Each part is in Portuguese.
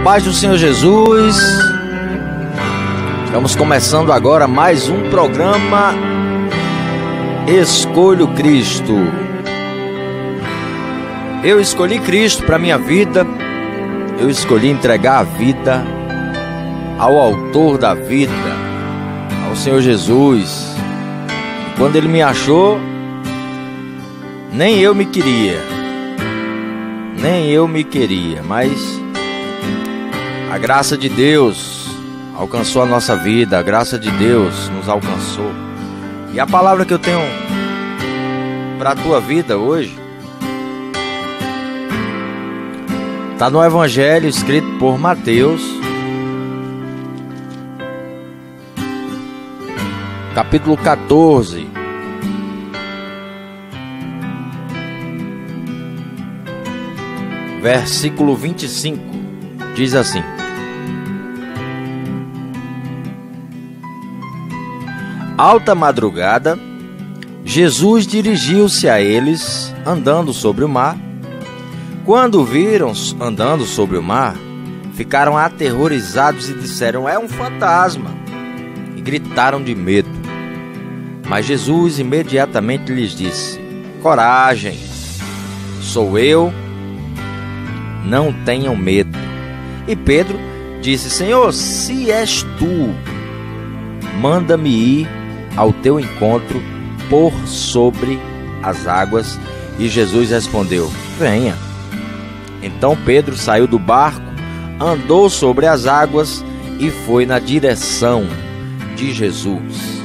paz do Senhor Jesus. Estamos começando agora mais um programa Escolho Cristo. Eu escolhi Cristo para minha vida. Eu escolhi entregar a vida ao autor da vida, ao Senhor Jesus. E quando Ele me achou, nem eu me queria, mas a graça de Deus alcançou a nossa vida, a graça de Deus nos alcançou. E a palavra que eu tenho para a tua vida hoje está no Evangelho escrito por Mateus, capítulo 14, versículo 25, diz assim: alta madrugada, Jesus dirigiu-se a eles, andando sobre o mar. Quando o viram andando sobre o mar, ficaram aterrorizados e disseram: é um fantasma! E gritaram de medo. Mas Jesus imediatamente lhes disse: coragem, sou eu, não tenham medo. E Pedro disse: Senhor, se és tu, manda-me ir ao teu encontro por sobre as águas. E Jesus respondeu: venha. Então Pedro saiu do barco, andou sobre as águas e foi na direção de Jesus.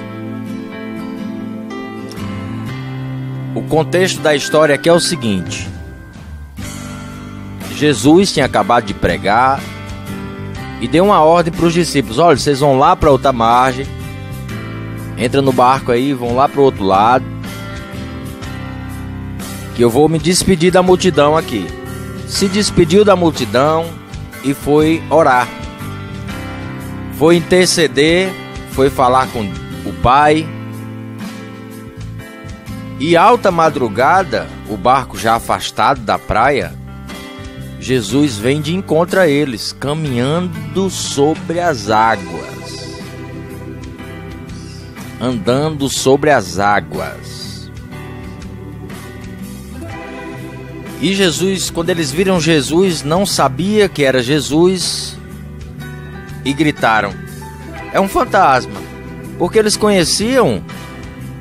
O contexto da história aqui é o seguinte: Jesus tinha acabado de pregar e deu uma ordem para os discípulos: olha, vocês vão lá para outra margem, entra no barco aí, vão lá para o outro lado, que eu vou me despedir da multidão aqui. Se despediu da multidão e foi orar, foi interceder, foi falar com o Pai. E alta madrugada, o barco já afastado da praia, Jesus vem de encontro a eles, caminhando sobre as águas, andando sobre as águas. E Jesus, quando eles viram Jesus, não sabia que era Jesus e gritaram: é um fantasma, porque eles conheciam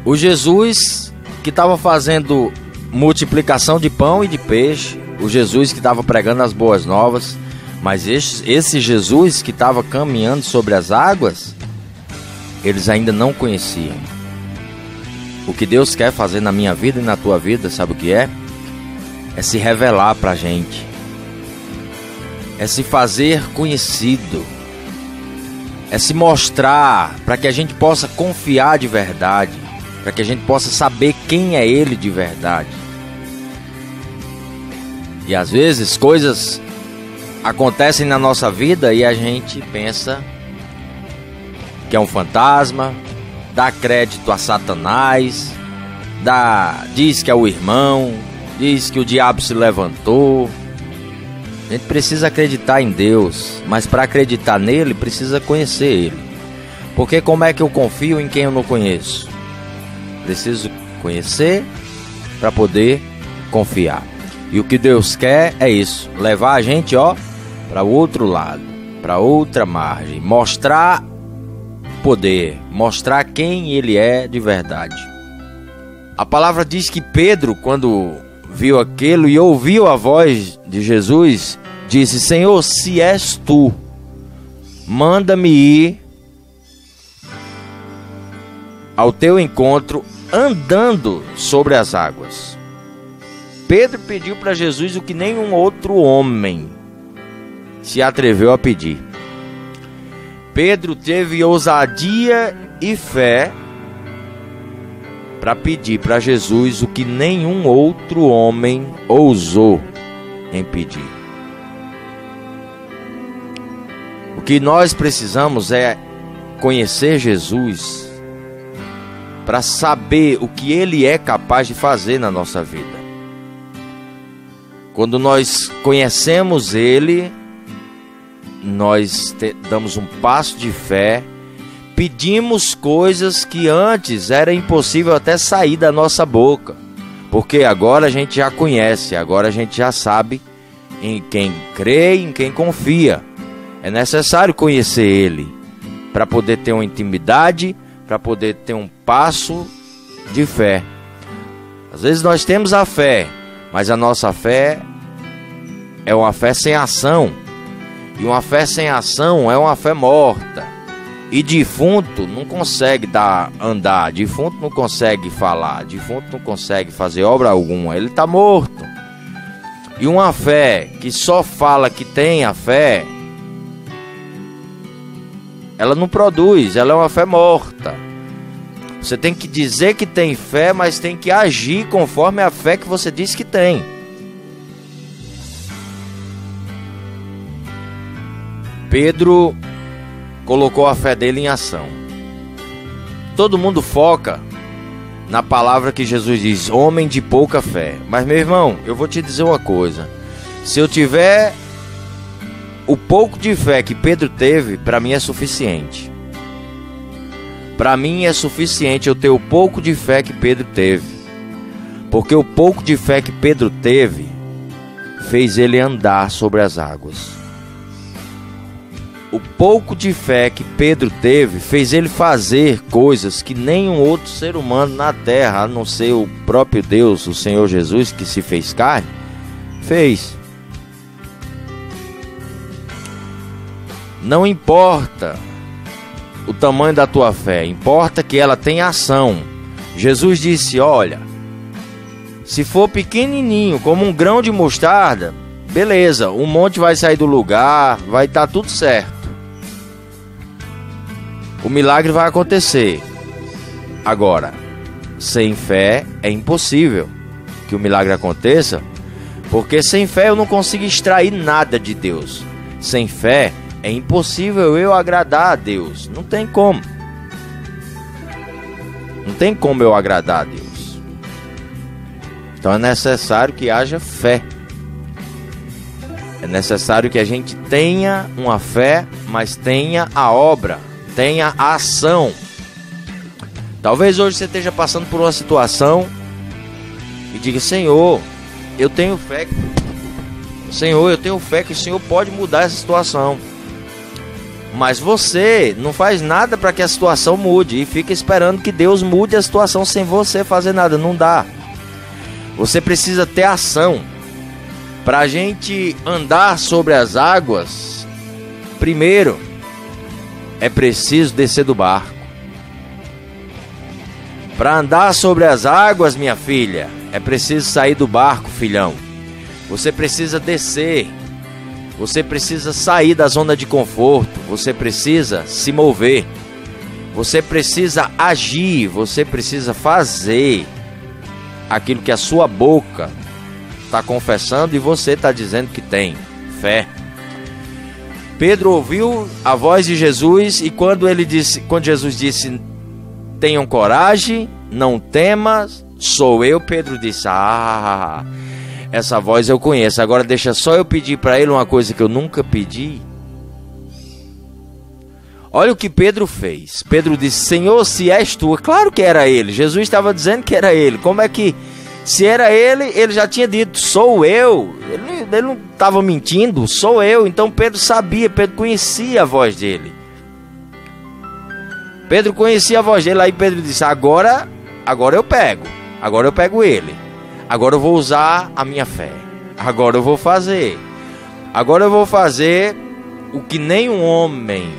o Jesus que estava fazendo multiplicação de pão e de peixe, o Jesus que estava pregando as boas novas. Mas esse Jesus que estava caminhando sobre as águas, eles ainda não conheciam. O que Deus quer fazer na minha vida e na tua vida, sabe o que é? É se revelar pra gente, é se fazer conhecido, é se mostrar para que a gente possa confiar de verdade, para que a gente possa saber quem é Ele de verdade. E às vezes coisas acontecem na nossa vida e a gente pensa que é um fantasma, dá crédito a Satanás, diz que é o irmão, diz que o diabo se levantou. A gente precisa acreditar em Deus, mas para acreditar nele precisa conhecer Ele. Porque como é que eu confio em quem eu não conheço? Preciso conhecer para poder confiar. E o que Deus quer é isso: levar a gente para o outro lado, para outra margem, mostrar poder, mostrar quem Ele é de verdade. A palavra diz que Pedro, quando viu aquilo e ouviu a voz de Jesus, disse: Senhor, se és tu, manda-me ir ao teu encontro andando sobre as águas. Pedro pediu para Jesus o que nenhum outro homem se atreveu a pedir. Pedro teve ousadia e fé para pedir para Jesus o que nenhum outro homem ousou em pedir. O que nós precisamos é conhecer Jesus para saber o que Ele é capaz de fazer na nossa vida. Quando nós conhecemos Ele, nós damos um passo de fé, pedimos coisas que antes era impossível até sair da nossa boca, porque agora a gente já conhece, agora a gente já sabe em quem crê, em quem confia. É necessário conhecer Ele para poder ter uma intimidade, para poder ter um passo de fé. Às vezes nós temos a fé, mas a nossa fé é uma fé sem ação. E uma fé sem ação é uma fé morta. E defunto não consegue andar, defunto não consegue falar, defunto não consegue fazer obra alguma, ele está morto. E uma fé que só fala que tem a fé, ela não produz, ela é uma fé morta. Você tem que dizer que tem fé, mas tem que agir conforme a fé que você diz que tem. Pedro colocou a fé dele em ação. Todo mundo foca na palavra que Jesus diz, homem de pouca fé. Mas, meu irmão, eu vou te dizer uma coisa. Se eu tiver o pouco de fé que Pedro teve, para mim é suficiente. Para mim é suficiente eu ter o pouco de fé que Pedro teve. Porque o pouco de fé que Pedro teve fez ele andar sobre as águas. O pouco de fé que Pedro teve fez ele fazer coisas que nenhum outro ser humano na terra, a não ser o próprio Deus, o Senhor Jesus, que se fez carne, fez. Não importa o tamanho da tua fé, importa que ela tenha ação. Jesus disse, olha, se for pequenininho, como um grão de mostarda, beleza, um monte vai sair do lugar, vai estar tudo certo. O milagre vai acontecer. Agora, sem fé é impossível que o milagre aconteça, porque sem fé eu não consigo extrair nada de Deus. Sem fé é impossível eu agradar a Deus. Não tem como. Não tem como eu agradar a Deus. Então é necessário que haja fé. É necessário que a gente tenha uma fé, mas tenha a obra, tenha a ação. Talvez hoje você esteja passando por uma situação e diga, Senhor, eu tenho fé. Senhor, eu tenho fé que o Senhor pode mudar essa situação. Mas você não faz nada para que a situação mude e fica esperando que Deus mude a situação sem você fazer nada. Não dá. Você precisa ter ação. Para a gente andar sobre as águas, primeiro é preciso descer do barco. Para andar sobre as águas, minha filha, é preciso sair do barco, filhão. Você precisa descer. Você precisa sair da zona de conforto. Você precisa se mover. Você precisa agir. Você precisa fazer aquilo que a sua boca está confessando e você está dizendo que tem fé. Pedro ouviu a voz de Jesus e quando Jesus disse, tenham coragem, não temas, sou eu, Pedro disse, essa voz eu conheço, agora deixa só eu pedir para ele uma coisa que eu nunca pedi. Olha o que Pedro fez. Pedro disse, Senhor, se és tu. Claro que era ele, Jesus estava dizendo que era ele. Como é que, se era ele, ele já tinha dito, sou eu. Ele não estava mentindo, sou eu. Então Pedro sabia, Pedro conhecia a voz dele. Pedro conhecia a voz dele, aí Pedro disse, agora eu pego ele. Agora eu vou usar a minha fé. Agora eu vou fazer o que nenhum homem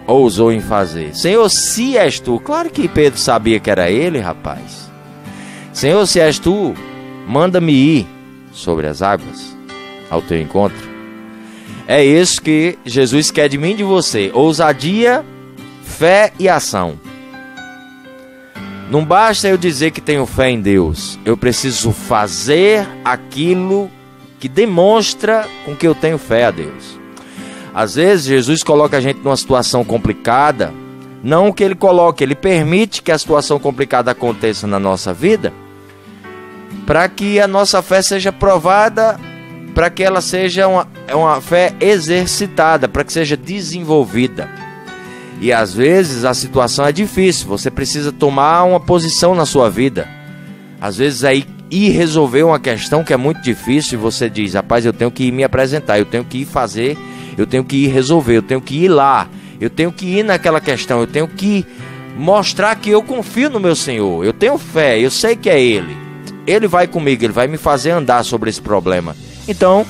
ousou em fazer. Senhor, se és tu. Claro que Pedro sabia que era ele, rapaz. Senhor, se és tu, manda-me ir sobre as águas ao teu encontro. É isso que Jesus quer de mim e de você. Ousadia, fé e ação. Não basta eu dizer que tenho fé em Deus. Eu preciso fazer aquilo que demonstra com que eu tenho fé a Deus. Às vezes Jesus coloca a gente numa situação complicada. Não que ele coloque, ele permite que a situação complicada aconteça na nossa vida, para que a nossa fé seja provada, para que ela seja é uma fé exercitada, para que seja desenvolvida. E às vezes a situação é difícil, você precisa tomar uma posição na sua vida. Às vezes é ir resolver uma questão que é muito difícil e você diz: rapaz, eu tenho que ir me apresentar, eu tenho que ir fazer, eu tenho que ir resolver, eu tenho que ir lá, eu tenho que ir naquela questão, eu tenho que mostrar que eu confio no meu Senhor, eu tenho fé, eu sei que é Ele vai comigo, Ele vai me fazer andar sobre esse problema. Então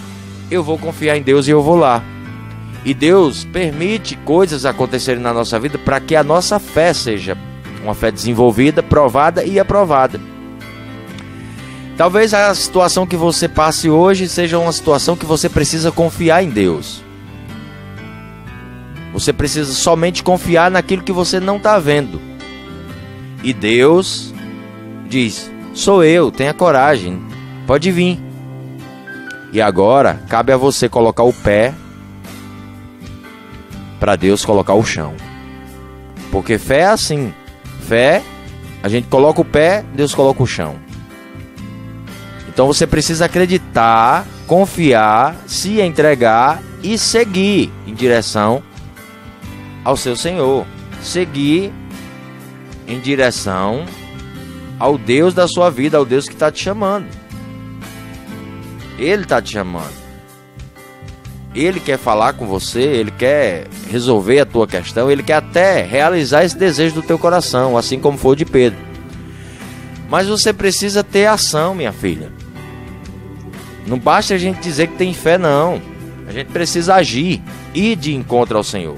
eu vou confiar em Deus e eu vou lá. E Deus permite coisas acontecerem na nossa vida para que a nossa fé seja uma fé desenvolvida, provada e aprovada. Talvez a situação que você passe hoje seja uma situação que você precisa confiar em Deus. Você precisa somente confiar naquilo que você não está vendo. E Deus diz: sou eu, tenha coragem, pode vir. E agora cabe a você colocar o pé para Deus colocar o chão. Porque fé é assim. Fé, a gente coloca o pé, Deus coloca o chão. Então você precisa acreditar, confiar, se entregar e seguir em direção ao seu Senhor. Seguir em direção ao Deus da sua vida, ao Deus que está te chamando. Ele está te chamando. Ele quer falar com você, Ele quer resolver a tua questão, Ele quer até realizar esse desejo do teu coração, assim como foi o de Pedro. Mas você precisa ter ação, minha filha. Não basta a gente dizer que tem fé, não. A gente precisa agir, ir de encontro ao Senhor.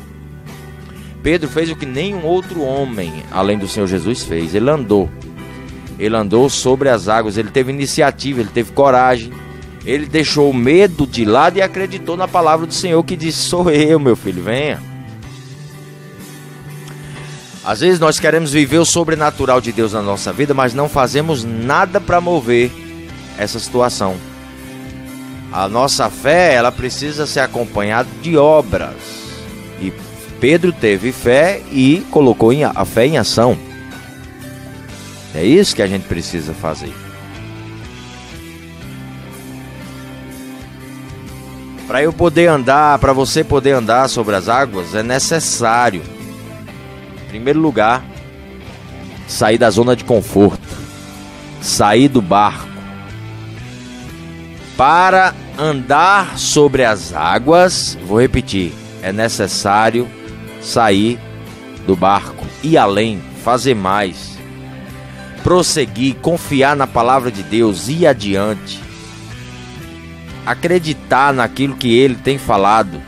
Pedro fez o que nenhum outro homem, além do Senhor Jesus, fez. Ele andou sobre as águas, ele teve iniciativa, ele teve coragem. Ele deixou o medo de lado e acreditou na palavra do Senhor, que disse: sou eu, meu filho, venha. Às vezes nós queremos viver o sobrenatural de Deus na nossa vida, mas não fazemos nada para mover essa situação. A nossa fé, ela precisa ser acompanhada de obras. E Pedro teve fé e colocou a fé em ação. É isso que a gente precisa fazer. Para eu poder andar, para você poder andar sobre as águas, é necessário, em primeiro lugar, sair da zona de conforto, sair do barco. Para andar sobre as águas, vou repetir, é necessário sair do barco, ir além, fazer mais, prosseguir, confiar na palavra de Deus, ir adiante. Acreditar naquilo que Ele tem falado,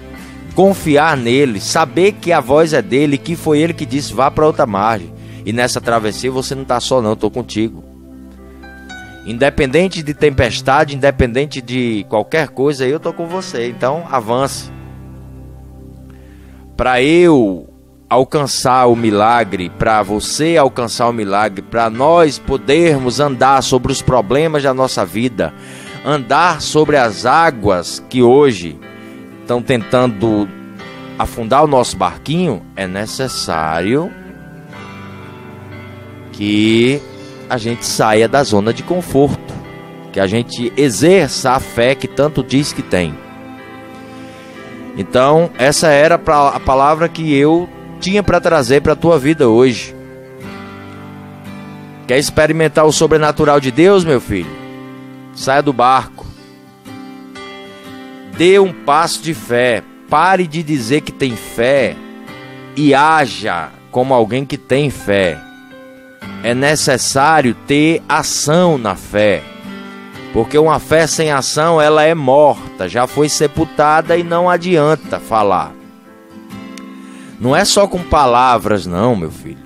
confiar nele, saber que a voz é dele, que foi Ele que disse: vá para outra margem. E nessa travessia você não está só não, estou contigo. Independente de tempestade, independente de qualquer coisa, eu estou com você. Então avance. Para eu alcançar o milagre, para você alcançar o milagre, para nós podermos andar sobre os problemas da nossa vida, andar sobre as águas que hoje estão tentando afundar o nosso barquinho, é necessário que a gente saia da zona de conforto, que a gente exerça a fé que tanto diz que tem. Então, essa era a palavra que eu tinha para trazer para a tua vida hoje. Quer experimentar o sobrenatural de Deus, meu filho? Saia do barco. Dê um passo de fé. Pare de dizer que tem fé e haja como alguém que tem fé. É necessário ter ação na fé. Porque uma fé sem ação, ela é morta, já foi sepultada e não adianta falar. Não é só com palavras não, meu filho.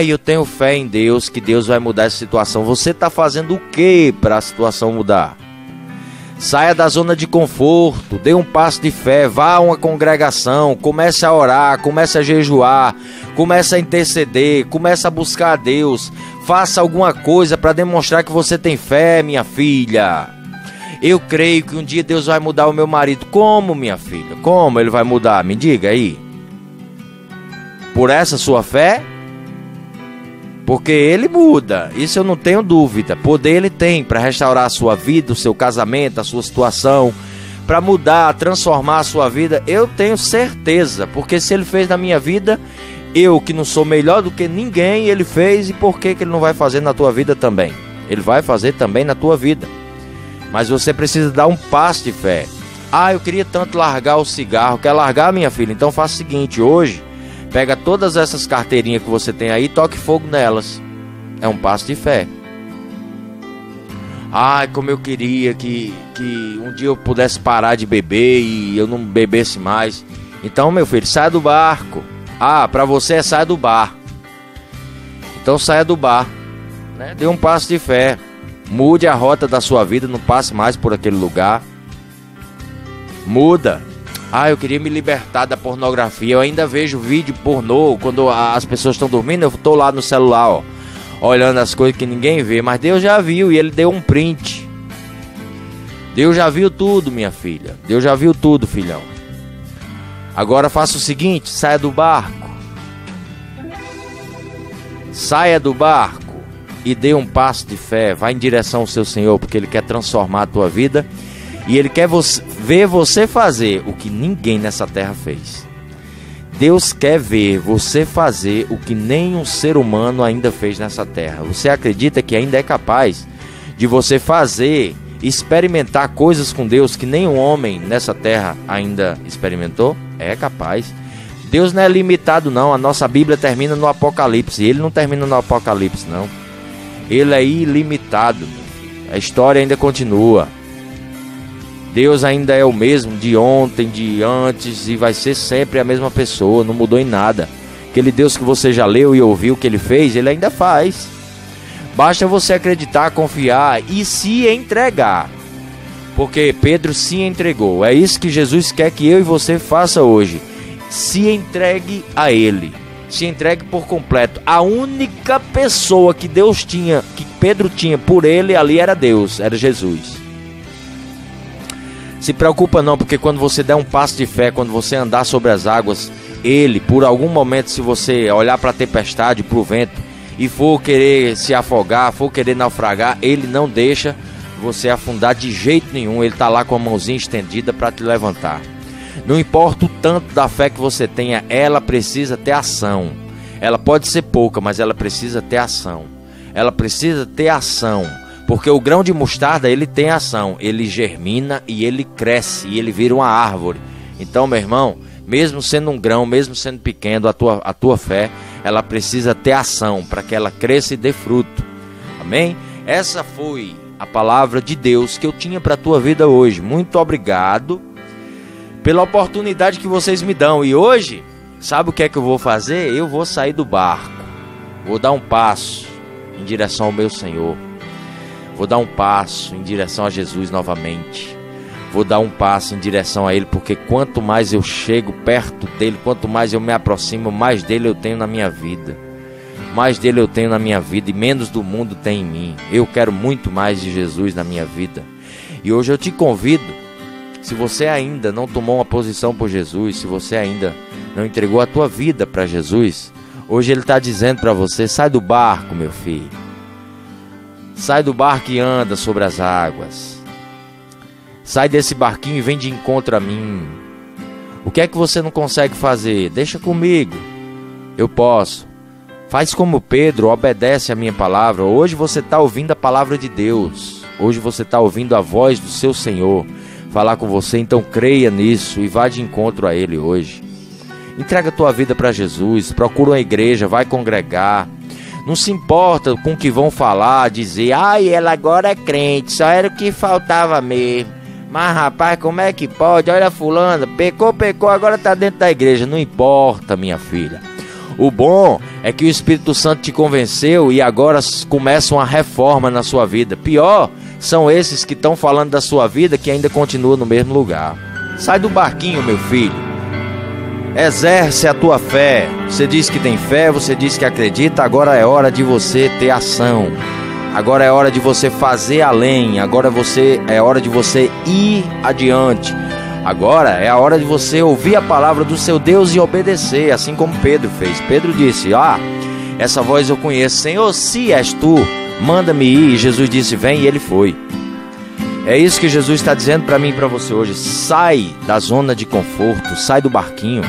Eu tenho fé em Deus, que Deus vai mudar essa situação. Você está fazendo o que para a situação mudar? Saia da zona de conforto, dê um passo de fé, vá a uma congregação, comece a orar, comece a jejuar, comece a interceder, comece a buscar a Deus. Faça alguma coisa para demonstrar que você tem fé, minha filha. Eu creio que um dia Deus vai mudar o meu marido. Como, minha filha? Como Ele vai mudar? Me diga aí. Por essa sua fé? Porque Ele muda, isso eu não tenho dúvida. Poder Ele tem para restaurar a sua vida, o seu casamento, a sua situação, para mudar, transformar a sua vida? Eu tenho certeza, porque se Ele fez na minha vida, eu que não sou melhor do que ninguém, Ele fez, e por que Ele não vai fazer na tua vida também? Ele vai fazer também na tua vida. Mas você precisa dar um passo de fé. Ah, eu queria tanto largar o cigarro. Quer largar, minha filha? Então faça o seguinte, hoje, pega todas essas carteirinhas que você tem aí e toque fogo nelas. É um passo de fé. Ai, como eu queria que um dia eu pudesse parar de beber e eu não bebesse mais. Então, meu filho, saia do barco. Ah, para você é saia do bar. Então saia do bar, né? Dê um passo de fé. Mude a rota da sua vida, não passe mais por aquele lugar. Muda. Ah, eu queria me libertar da pornografia. Eu ainda vejo vídeo pornô quando as pessoas estão dormindo. Eu estou lá no celular, ó, olhando as coisas que ninguém vê. Mas Deus já viu e Ele deu um print. Deus já viu tudo, minha filha. Deus já viu tudo, filhão. Agora faça o seguinte, saia do barco. Saia do barco e dê um passo de fé. Vá em direção ao seu Senhor, porque Ele quer transformar a tua vida. E Ele quer ver você fazer o que ninguém nessa terra fez. Deus quer ver você fazer o que nenhum ser humano ainda fez nessa terra. Você acredita que ainda é capaz de você fazer, experimentar coisas com Deus que nenhum homem nessa terra ainda experimentou? É capaz. Deus não é limitado não. A nossa Bíblia termina no Apocalipse. Ele não termina no Apocalipse não. Ele é ilimitado. A história ainda continua. Deus ainda é o mesmo de ontem, de antes, e vai ser sempre a mesma pessoa, não mudou em nada. Aquele Deus que você já leu e ouviu que Ele fez, Ele ainda faz. Basta você acreditar, confiar e se entregar. Porque Pedro se entregou. É isso que Jesus quer que eu e você faça hoje. Se entregue a Ele. Se entregue por completo. A única pessoa que Deus tinha, que Pedro tinha por ele ali era Deus, era Jesus. Se preocupa não, porque quando você der um passo de fé, quando você andar sobre as águas, Ele, por algum momento, se você olhar para a tempestade, para o vento, e for querer se afogar, for querer naufragar, Ele não deixa você afundar de jeito nenhum. Ele está lá com a mãozinha estendida para te levantar. Não importa o tanto da fé que você tenha, ela precisa ter ação. Ela pode ser pouca, mas ela precisa ter ação. Ela precisa ter ação. Porque o grão de mostarda, ele tem ação, ele germina e ele cresce, e ele vira uma árvore. Então, meu irmão, mesmo sendo um grão, mesmo sendo pequeno, a tua fé, ela precisa ter ação para que ela cresça e dê fruto. Amém? Essa foi a palavra de Deus que eu tinha para a tua vida hoje. Muito obrigado pela oportunidade que vocês me dão. E hoje, sabe o que é que eu vou fazer? Eu vou sair do barco, vou dar um passo em direção ao meu Senhor. Vou dar um passo em direção a Jesus novamente. Vou dar um passo em direção a Ele, porque quanto mais eu chego perto dEle, quanto mais eu me aproximo, mais dEle eu tenho na minha vida. Mais dEle eu tenho na minha vida e menos do mundo tem em mim. Eu quero muito mais de Jesus na minha vida. E hoje eu te convido, se você ainda não tomou uma posição por Jesus, se você ainda não entregou a tua vida para Jesus, hoje Ele está dizendo para você, sai do barco, meu filho. Sai do barco e anda sobre as águas. Sai desse barquinho e vem de encontro a mim. O que é que você não consegue fazer? Deixa comigo. Eu posso. Faz como Pedro, obedece a minha palavra. Hoje você está ouvindo a palavra de Deus. Hoje você está ouvindo a voz do seu Senhor falar com você. Então creia nisso e vá de encontro a Ele hoje. Entrega a tua vida para Jesus. Procura uma igreja, vai congregar. Não se importa com o que vão falar, dizer, ai, ela agora é crente, só era o que faltava mesmo. Mas rapaz, como é que pode? Olha fulana, pecou, agora está dentro da igreja. Não importa, minha filha. O bom é que o Espírito Santo te convenceu e agora começa uma reforma na sua vida. Pior são esses que estão falando da sua vida que ainda continuam no mesmo lugar. Sai do barquinho, meu filho. Exerce a tua fé. Você diz que tem fé, você diz que acredita. Agora é hora de você ter ação. Agora é hora de você fazer além. Agora é hora de você ir adiante. Agora é a hora de você ouvir a palavra do seu Deus e obedecer, assim como Pedro fez. Pedro disse, essa voz eu conheço. Senhor, se és tu, manda-me ir. E Jesus disse, vem, e ele foi. É isso que Jesus está dizendo para mim e para você hoje. Sai da zona de conforto, sai do barquinho.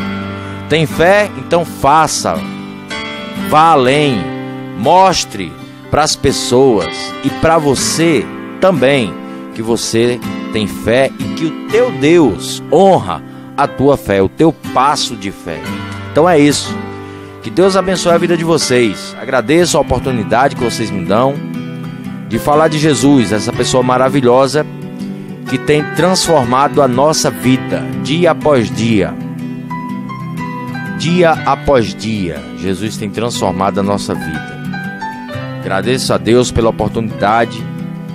Tem fé? Então faça. Vá além. Mostre para as pessoas e para você também que você tem fé e que o teu Deus honra a tua fé, o teu passo de fé. Então é isso. Que Deus abençoe a vida de vocês. Agradeço a oportunidade que vocês me dão de falar de Jesus, essa pessoa maravilhosa que tem transformado a nossa vida dia após dia. Dia após dia, Jesus tem transformado a nossa vida. Agradeço a Deus pela oportunidade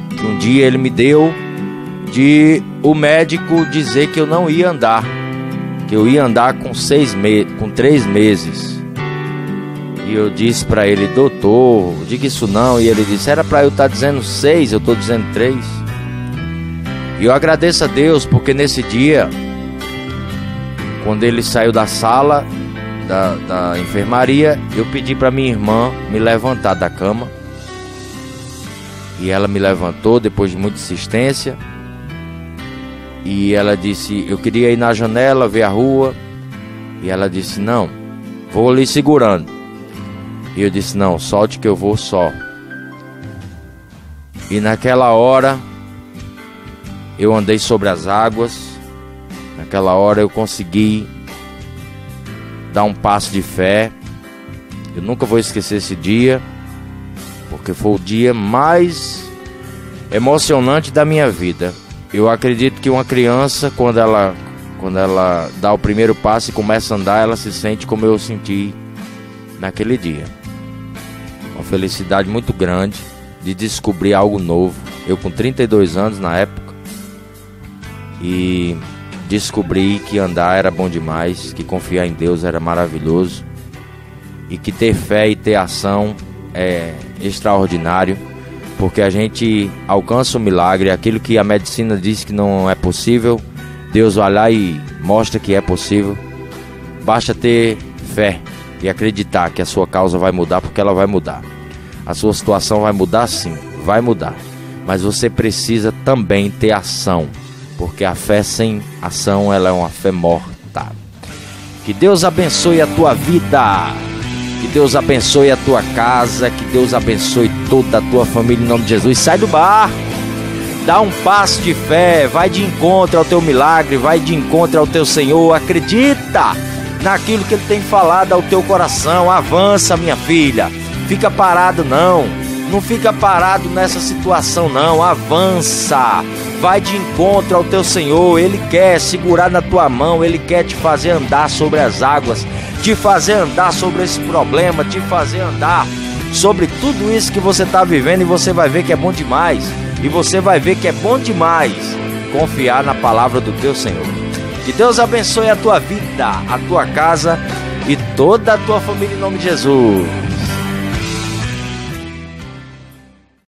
que um dia Ele me deu de o médico dizer que eu não ia andar, que eu ia andar com 3 meses. E eu disse para ele: doutor, diga isso não. E ele disse: era para eu estar dizendo 6, eu estou dizendo 3. E eu agradeço a Deus porque nesse dia, quando ele saiu da sala da enfermaria, eu pedi para minha irmã me levantar da cama. E ela me levantou depois de muita insistência. E ela disse: eu queria ir na janela, ver a rua. E ela disse: não, vou ali segurando. E eu disse: não, solte que eu vou só. E naquela hora eu andei sobre as águas. Naquela hora eu consegui dar um passo de fé. Eu nunca vou esquecer esse dia, porque foi o dia mais emocionante da minha vida. Eu acredito que uma criança, quando ela dá o primeiro passo e começa a andar, ela se sente como eu senti naquele dia. Uma felicidade muito grande de descobrir algo novo. Eu com 32 anos na época, e descobri que andar era bom demais, que confiar em Deus era maravilhoso, e que ter fé e ter ação é extraordinário, porque a gente alcança o milagre. Aquilo que a medicina diz que não é possível, Deus vai lá e mostra que é possível. Basta ter fé e acreditar que a sua causa vai mudar, porque ela vai mudar. A sua situação vai mudar, sim, vai mudar. Mas você precisa também ter ação, porque a fé sem ação, ela é uma fé morta. Que Deus abençoe a tua vida, que Deus abençoe a tua casa, que Deus abençoe toda a tua família em nome de Jesus. Sai do barco, dá um passo de fé, vai de encontro ao teu milagre, vai de encontro ao teu Senhor. Acredita naquilo que Ele tem falado ao teu coração. Avança, minha filha. Fica parado não fica parado nessa situação não. Avança, vai de encontro ao teu Senhor. Ele quer segurar na tua mão, Ele quer te fazer andar sobre as águas, te fazer andar sobre esse problema, te fazer andar sobre tudo isso que você está vivendo. E você vai ver que é bom demais, e você vai ver que é bom demais confiar na palavra do teu Senhor. Que Deus abençoe a tua vida, a tua casa e toda a tua família em nome de Jesus.